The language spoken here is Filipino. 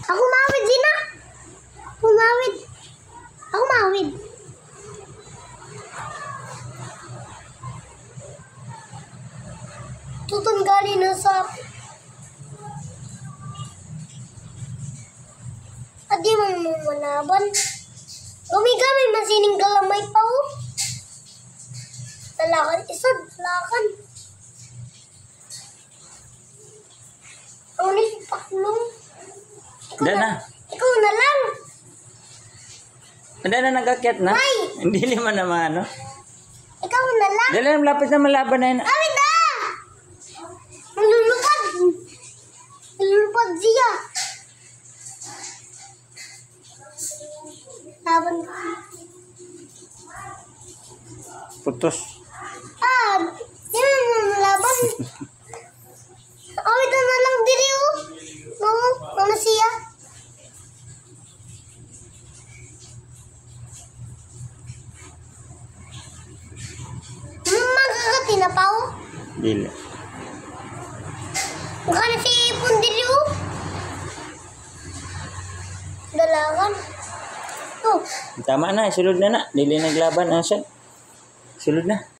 Ako mawid, Zina. Ako mawid. Ako mawid. Tutunggali na sa... Adi mo manaban. Gumigami masining galamay pa o. Talakan isod, talakan. Ang nagpaklong. Ikaw na lang. Hindi na nag-akyat na. Ay! Hindi naman naman, no? Ikaw na lang. Dali na, malapit na malaban na yun. Awit na! Malulupad. Malulupad siya. Laban ka. Putos. Yan ang laban. Awit na lang diri o. Oo, ano siya? Magkakati na pa o. Dili. Mukha na si Ipon diri o. Dalagan. Oh. Tama na, sulod na na. Dili naglaban. Ano siya? Sulod na.